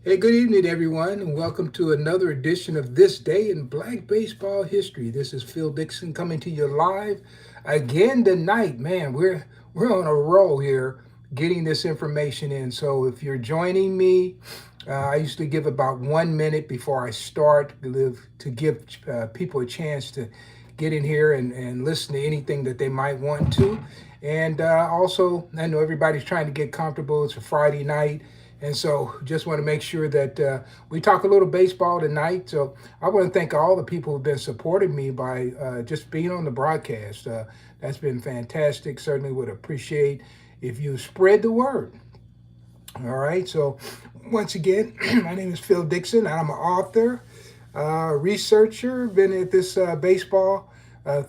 Hey, good evening, everyone, and welcome to another edition of This Day in Black Baseball History. This is Phil Dixon coming to you live again tonight. Man, we're on a roll here getting this information in. So if you're joining me, I usually give about 1 minute before I start to give people a chance to get in here and listen to anything that they might want to. And also, I know everybody's trying to get comfortable. It's a Friday night. And so, just want to make sure that we talk a little baseball tonight. So, I want to thank all the people who've been supporting me by just being on the broadcast. That's been fantastic. Certainly would appreciate if you spread the word. All right. So, once again, my name is Phil Dixon. I'm an author, researcher, been at this baseball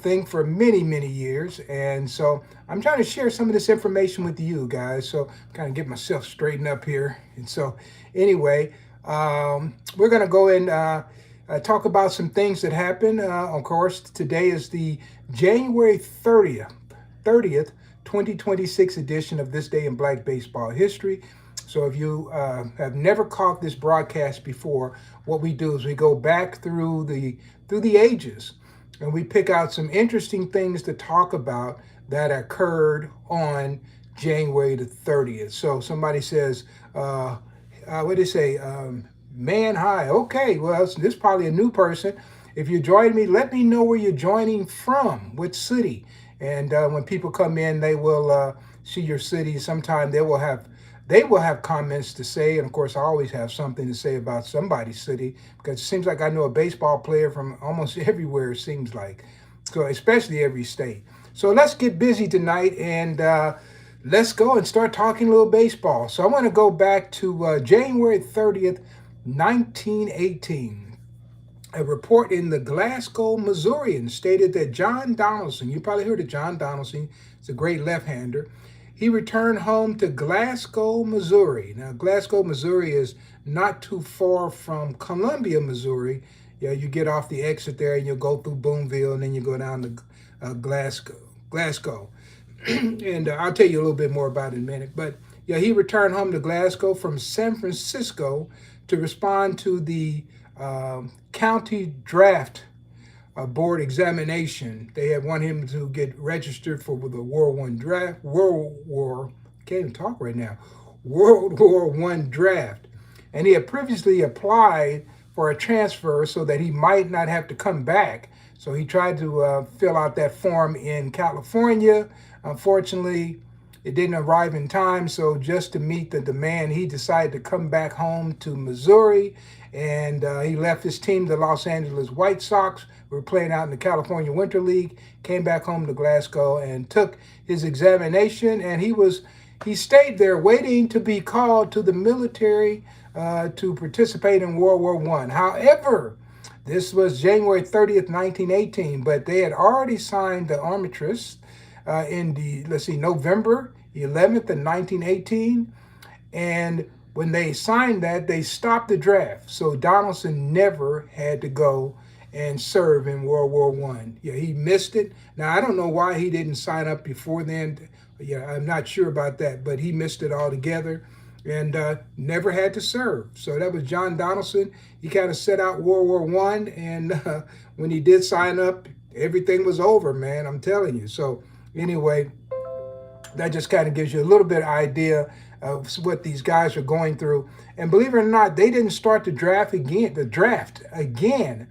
thing for many, many years. And so I'm trying to share some of this information with you guys. So kind of get myself straightened up here. And so, anyway, we're going to go and talk about some things that happened. Of course, today is the January 30th, 2026 edition of This Day in Black Baseball History. So if you have never caught this broadcast before, what we do is we go back through the ages, and we pick out some interesting things to talk about that occurred on January the 30th. So somebody says, what do they say? Man high. Okay, well, this is probably a new person. If you're joining me, let me know where you're joining from, what city. And when people come in, they will see your city. Sometime they will have comments to say, and of course, I always have something to say about somebody's city because it seems like I know a baseball player from almost everywhere. It seems like, so especially every state. So let's get busy tonight and let's go and start talking a little baseball. So I want to go back to January 30th, 1918. A report in the Glasgow Missourian stated that John Donaldson, you probably heard of John Donaldson, he's a great left-hander, he returned home to Glasgow, Missouri. Now, Glasgow, Missouri is not too far from Columbia, Missouri. Yeah, you get off the exit there and you go through Boonville and then you go down to Glasgow. Glasgow. And I'll tell you a little bit more about it in a minute. But yeah, he returned home to Glasgow from San Francisco to respond to the county draft board examination. They had wanted him to get registered for the World One draft. World War Can't even talk right now. World War One draft, and he had previously applied for a transfer so that he might not have to come back. So he tried to fill out that form in California. Unfortunately, it didn't arrive in time, so just to meet the demand, he decided to come back home to Missouri, and he left his team, the Los Angeles White Sox, who were playing out in the California Winter League, came back home to Glasgow and took his examination, and he stayed there waiting to be called to the military to participate in World War One. However, this was January 30th, 1918, but they had already signed the armistice in November 11th of 1918. And when they signed that, they stopped the draft. So Donaldson never had to go and serve in World War One. Yeah, he missed it. Now I don't know why he didn't sign up before then. Yeah, I'm not sure about that, but he missed it altogether and never had to serve. So that was John Donaldson. He kind of set out World War One, and when he did sign up, everything was over, man. I'm telling you. So anyway, that just kind of gives you a little bit of idea of what these guys are going through. And believe it or not, they didn't start the draft again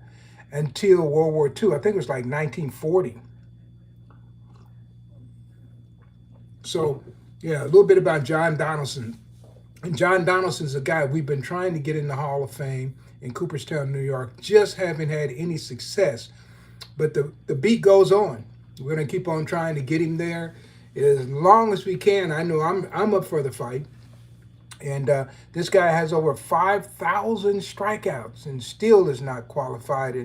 until World War II. I think it was like 1940. So yeah, a little bit about John Donaldson. And John Donaldson's a guy we've been trying to get in the Hall of Fame in Cooperstown, New York. Just haven't had any success. But the beat goes on. We're going to keep on trying to get him there as long as we can. I know I'm up for the fight. And this guy has over 5,000 strikeouts and still is not qualified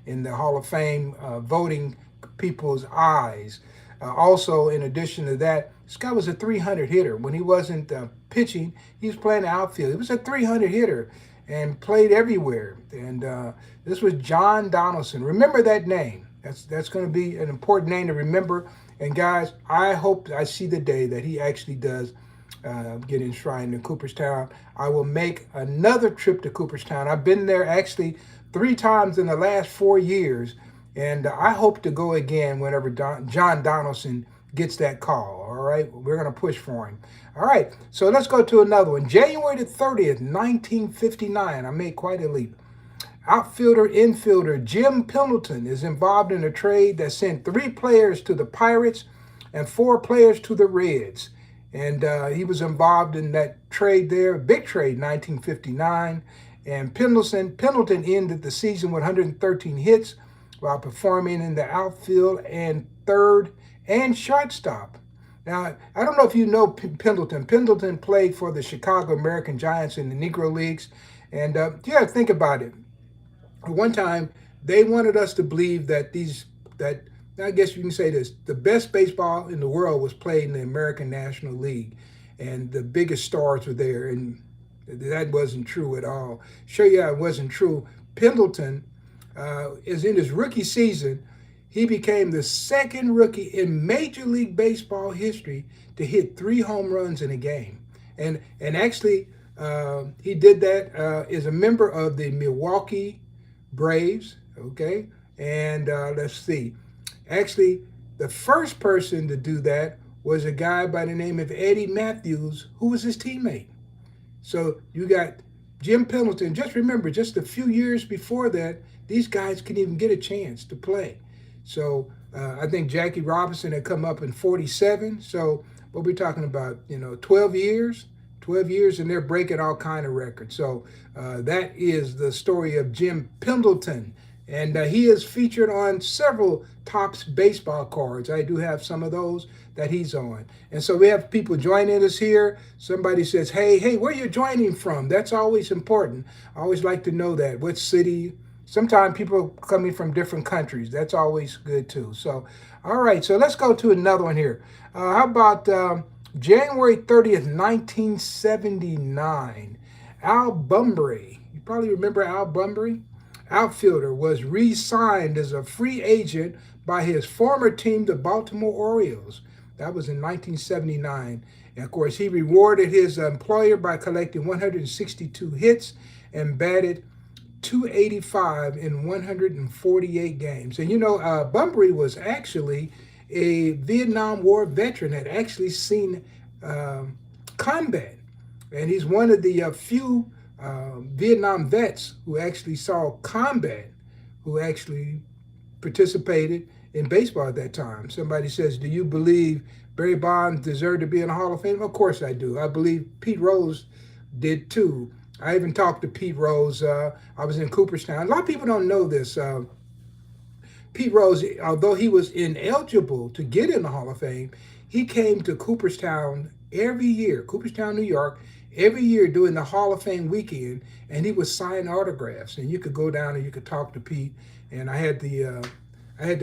in the Hall of Fame voting people's eyes. Also, in addition to that, this guy was a 300 hitter. When he wasn't pitching, he was playing the outfield. He was a 300 hitter and played everywhere. And this was John Donaldson. Remember that name. That's going to be an important name to remember. And guys, I hope I see the day that he actually does get enshrined in Cooperstown. I will make another trip to Cooperstown. I've been there actually 3 times in the last 4 years, and I hope to go again whenever John Donaldson gets that call. All right, we're going to push for him. All right, so let's go to another one. January the 30th, 1959. I made quite a leap. Outfielder infielder Jim Pendleton is involved in a trade that sent 3 players to the Pirates and 4 players to the Reds. And he was involved in that trade there, big trade, 1959. And Pendleton ended the season with 113 hits while performing in the outfield and third and shortstop. Now, I don't know if you know Pendleton. Pendleton played for the Chicago American Giants in the Negro Leagues. And yeah, think about it. One time, they wanted us to believe that that I guess you can say this, the best baseball in the world was played in the American National League, and the biggest stars were there, and that wasn't true at all. Show you how it wasn't true. Pendleton is in his rookie season. He became the second rookie in Major League Baseball history to hit 3 home runs in a game, and actually he did that as a member of the Milwaukee Braves. Okay, and let's see. Actually, the first person to do that was a guy by the name of Eddie Matthews, who was his teammate. So you got Jim Pendleton. Just remember, just a few years before that, these guys couldn't even get a chance to play. So I think Jackie Robinson had come up in 47. So what we're talking about, 12 years. 12 years, and they're breaking all kind of records. So that is the story of Jim Pendleton. And he is featured on several Topps baseball cards. I do have some of those that he's on. And so we have people joining us here. Somebody says, hey, where are you joining from? That's always important. I always like to know that. What city? Sometimes people coming from different countries. That's always good too. So, all right. So let's go to another one here. How about January 30th, 1979? Al Bunbury. You probably remember Al Bunbury. Outfielder was re-signed as a free agent by his former team, the Baltimore Orioles. That was in 1979. And of course, he rewarded his employer by collecting 162 hits and batted .285 in 148 games. And Bunbury was actually a Vietnam War veteran, had actually seen combat. And he's one of the few Vietnam vets who actually saw combat, who actually participated in baseball at that time. Somebody says, do you believe Barry Bonds deserved to be in the Hall of Fame? Of course I do. I believe Pete Rose did too. I even talked to Pete Rose. I was in Cooperstown. A lot of people don't know this. Pete Rose, although he was ineligible to get in the Hall of Fame, he came to Cooperstown every year, Cooperstown, New York, every year during the Hall of Fame weekend, and he would sign autographs. And you could go down and you could talk to Pete. And I had the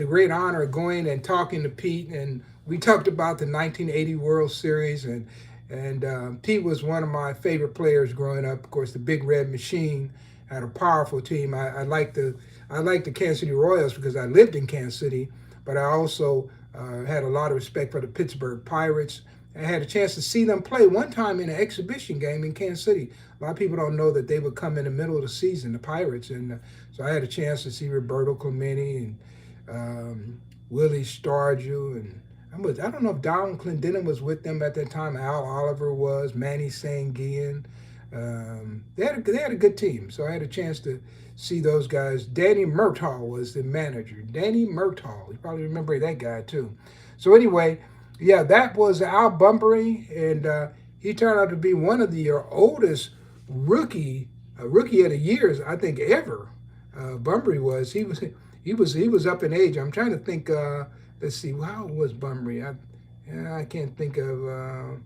great honor of going and talking to Pete, and we talked about the 1980 World Series, and Pete was one of my favorite players growing up. Of course, the Big Red Machine had a powerful team. I liked the Kansas City Royals because I lived in Kansas City, but I also had a lot of respect for the Pittsburgh Pirates. I had a chance to see them play one time in an exhibition game in Kansas City. A lot of people don't know that they would come in the middle of the season, the Pirates, and so I had a chance to see Roberto Clemente and Willie Stargell, and I don't know if Don Clendenin was with them at that time. Al Oliver was, Manny Sanguillen. They had a good team, so I had a chance to see those guys. Danny Murtaugh was the manager. Danny Murtaugh, you probably remember that guy too. So anyway, yeah, that was Al Bunbury, and he turned out to be one of the oldest rookie of the years, I think, ever. Bunbury was. He was up in age. I'm trying to think. Let's see, how old was Bunbury? I can't think of.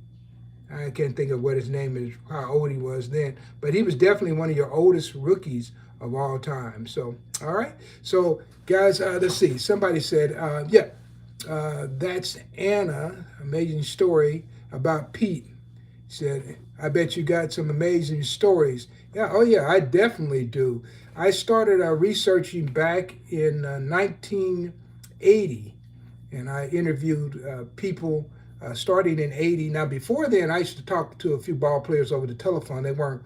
I can't think of what his name is, how old he was then, but he was definitely one of your oldest rookies of all time. So, all right. So, guys, let's see. Somebody said, that's Anna. Amazing story about Pete. Said, I bet you got some amazing stories. Yeah, oh yeah, I definitely do. I started researching back in 1980, and I interviewed people starting in '80. Now, before then, I used to talk to a few ball players over the telephone. They weren't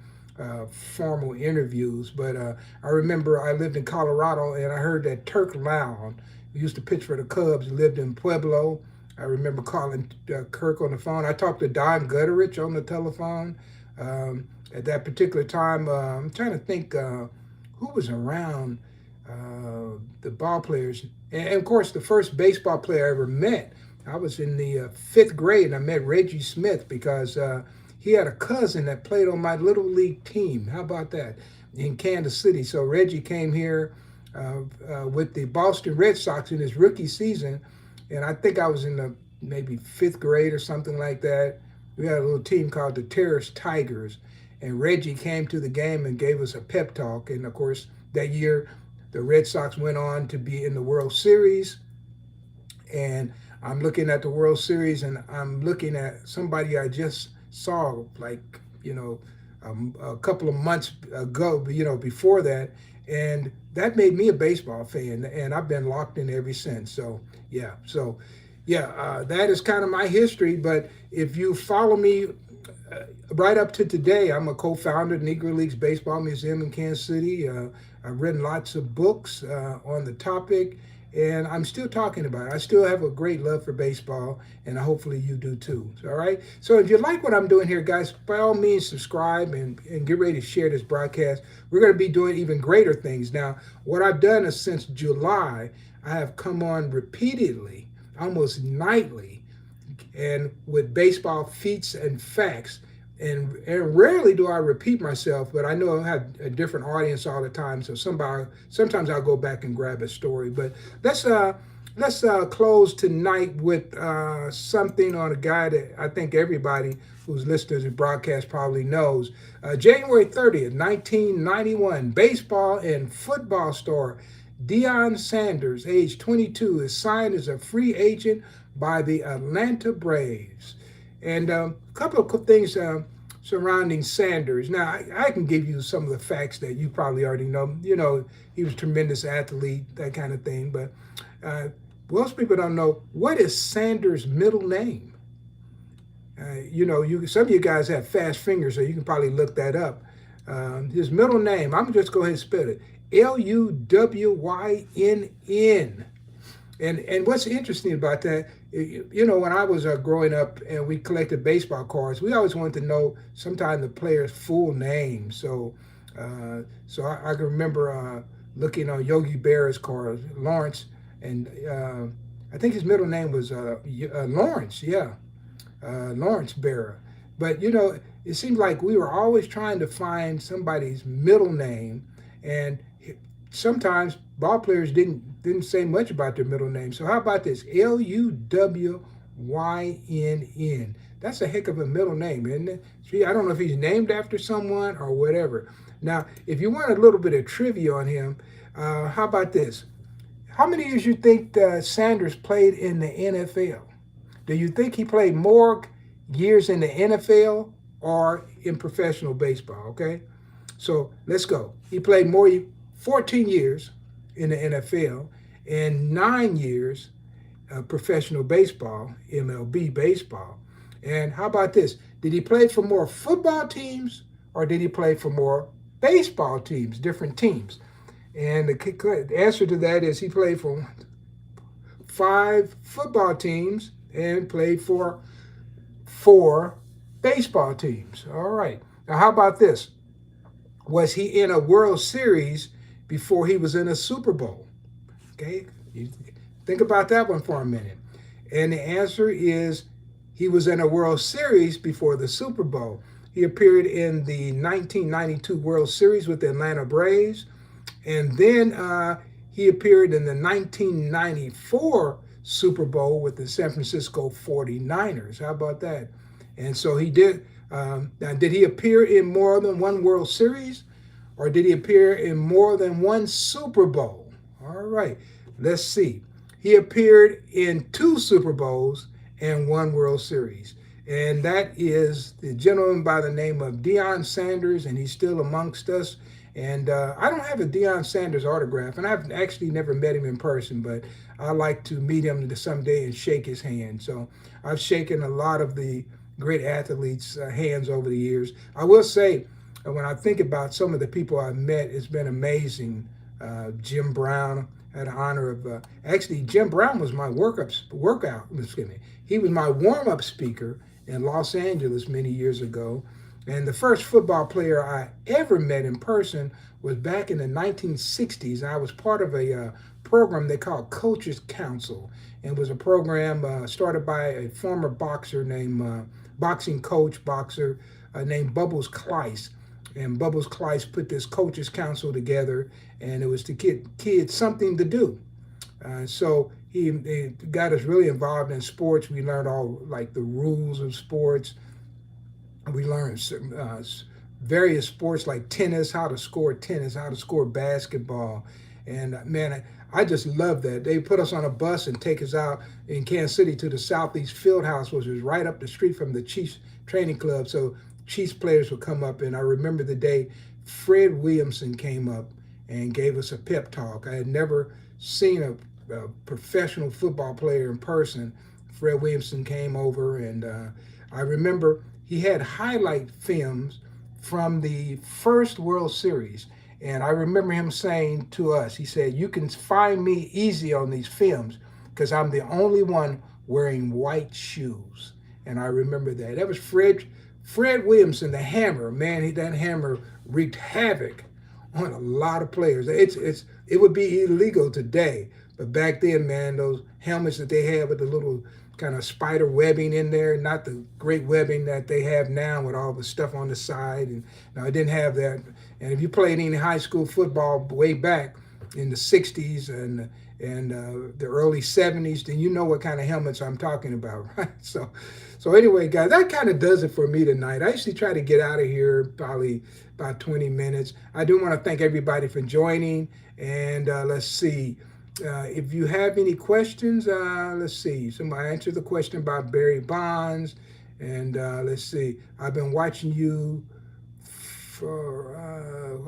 formal interviews, but I remember I lived in Colorado and I heard that Turk Lown, who used to pitch for the Cubs, lived in Pueblo. I remember calling Kirk on the phone. I talked to Don Gutteridge on the telephone at that particular time. I'm trying to think who was around the ball players. And of course, the first baseball player I ever met, I was in the fifth grade and I met Reggie Smith because he had a cousin that played on my little league team. How about that? In Kansas City. So Reggie came here with the Boston Red Sox in his rookie season. And I think I was in the maybe fifth grade or something like that. We had a little team called the Terrace Tigers. And Reggie came to the game and gave us a pep talk. And of course, that year, the Red Sox went on to be in the World Series. And I'm looking at the World Series and I'm looking at somebody I just saw like, a couple of months ago, before that. And that made me a baseball fan. And I've been locked in ever since. So, that is kind of my history. But if you follow me right up to today, I'm a co-founder of Negro Leagues Baseball Museum in Kansas City. I've written lots of books on the topic, and I'm still talking about it. I still have a great love for baseball, and hopefully you do too. All right? So if you like what I'm doing here, guys, by all means, subscribe and get ready to share this broadcast. We're going to be doing even greater things. Now, what I've done is since July, I have come on repeatedly, almost nightly, and with baseball feats and facts. And rarely do I repeat myself, but I know I have a different audience all the time. So sometimes I'll go back and grab a story. But let's close tonight with something on a guy that I think everybody who's listening to the broadcast probably knows. January 30th, 1991, baseball and football star Deion Sanders, age 22, is signed as a free agent by the Atlanta Braves. And a couple of things surrounding Sanders. Now, I can give you some of the facts that you probably already know. He was a tremendous athlete, that kind of thing. But most people don't know, what is Sanders' middle name? Some of you guys have fast fingers, so you can probably look that up. His middle name, I'm just go ahead and spell it, Luwynn. And what's interesting about that, when I was growing up and we collected baseball cards, we always wanted to know sometimes the player's full name. So I can remember looking on Yogi Berra's card, Lawrence, and I think his middle name was Lawrence, Lawrence Berra. But, it seemed like we were always trying to find somebody's middle name, and sometimes ball players didn't say much about their middle name. So how about this? Luwynn. That's a heck of a middle name, isn't it? See, I don't know if he's named after someone or whatever. Now, if you want a little bit of trivia on him, how about this? How many years you think Sanders played in the NFL? Do you think he played more years in the NFL or in professional baseball? Okay, so let's go. He played 14 years in the NFL and 9 years professional baseball, MLB baseball. And how about this? Did he play for more football teams or did he play for more baseball teams, different teams? And the answer to that is he played for 5 football teams and played for 4 baseball teams. All right. Now, how about this? Was he in a World Series before he was in a Super Bowl? Okay, you think about that one for a minute. And the answer is he was in a World Series before the Super Bowl. He appeared in the 1992 World Series with the Atlanta Braves. And then he appeared in the 1994 Super Bowl with the San Francisco 49ers. How about that? And so he did. Now, did he appear in more than one World Series? Or did he appear in more than one Super Bowl? All right, let's see. He appeared in 2 Super Bowls and 1 World Series. and that is the gentleman by the name of Deion Sanders, and he's still amongst us. And I don't have a Deion Sanders autograph, and I've actually never met him in person, but I like to meet him someday and shake his hand. So I've shaken a lot of the great athletes' hands over the years. I will say, when I think about some of the people I've met, it's been amazing. Jim Brown, I had the honor of actually Jim Brown was my workout. Excuse me, he was my warm-up speaker in Los Angeles many years ago. And the first football player I ever met in person was back in the 1960s. I was part of a program they called Coaches Council, and it was a program started by a former boxer named boxing coach boxer named Bubbles Kleiss. And Bubbles Kleiss put this Coaches Council together, and it was to give kids something to do. So he got us really involved in sports. We learned all like the rules of sports. We learned various sports like tennis, how to score tennis, how to score basketball. And man, I just love that. They put us on a bus and take us out in Kansas City to the Southeast Fieldhouse, which was right up the street from the Chiefs training club. So Chiefs players would come up, and I remember the day Fred Williamson came up and gave us a pep talk. I had never seen a professional football player in person. Fred Williamson came over, and I remember he had highlight films from the first World Series. And I remember him saying to us, he said, "You can find me easy on these films because I'm the only one wearing white shoes." And I remember that. That was Fred Williamson, the hammer. Man, that hammer wreaked havoc on a lot of players. It would be illegal today, but back then, man, those helmets that they had with the little kind of spider webbing in there, not the great webbing that they have now with all the stuff on the side. And no, it didn't have that. And if you played any high school football way back in the 60s and the early 70s, then you know what kind of helmets I'm talking about, right? So anyway, guys, that kind of does it for me tonight. I usually try to get out of here probably about 20 minutes. I do want to thank everybody for joining. And let's see. If you have any questions, let's see. Somebody answered the question about Barry Bonds. And let's see. I've been watching you for,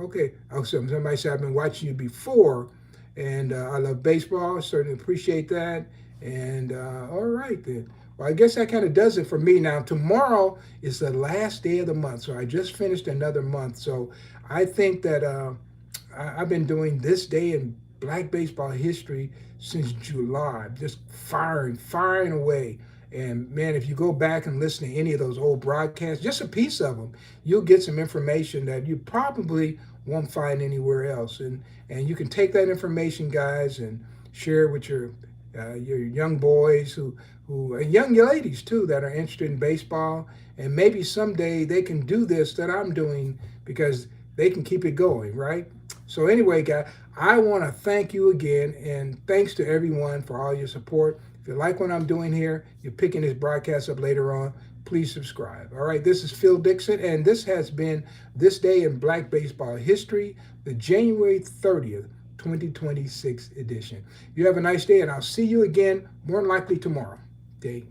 okay. Oh, somebody said I've been watching you before. And I love baseball. Certainly appreciate that. And all right, then. Well, I guess that kind of does it for me. Now, tomorrow is the last day of the month. So I just finished another month. So I think that I've been doing this day in Black baseball history since July, just firing away. And man, if you go back and listen to any of those old broadcasts, just a piece of them, you'll get some information that you probably won't find anywhere else. And you can take that information, guys, and share it with your young boys who and young ladies too that are interested in baseball. And maybe someday they can do this that I'm doing because they can keep it going, right? So anyway, guys, I want to thank you again, and thanks to everyone for all your support. If you like what I'm doing here, you're picking this broadcast up later on, please subscribe. All right, this is Phil Dixon, and this has been This Day in Black Baseball History, the January 30th, 2026 edition. You have a nice day, and I'll see you again, more than likely tomorrow. Okay.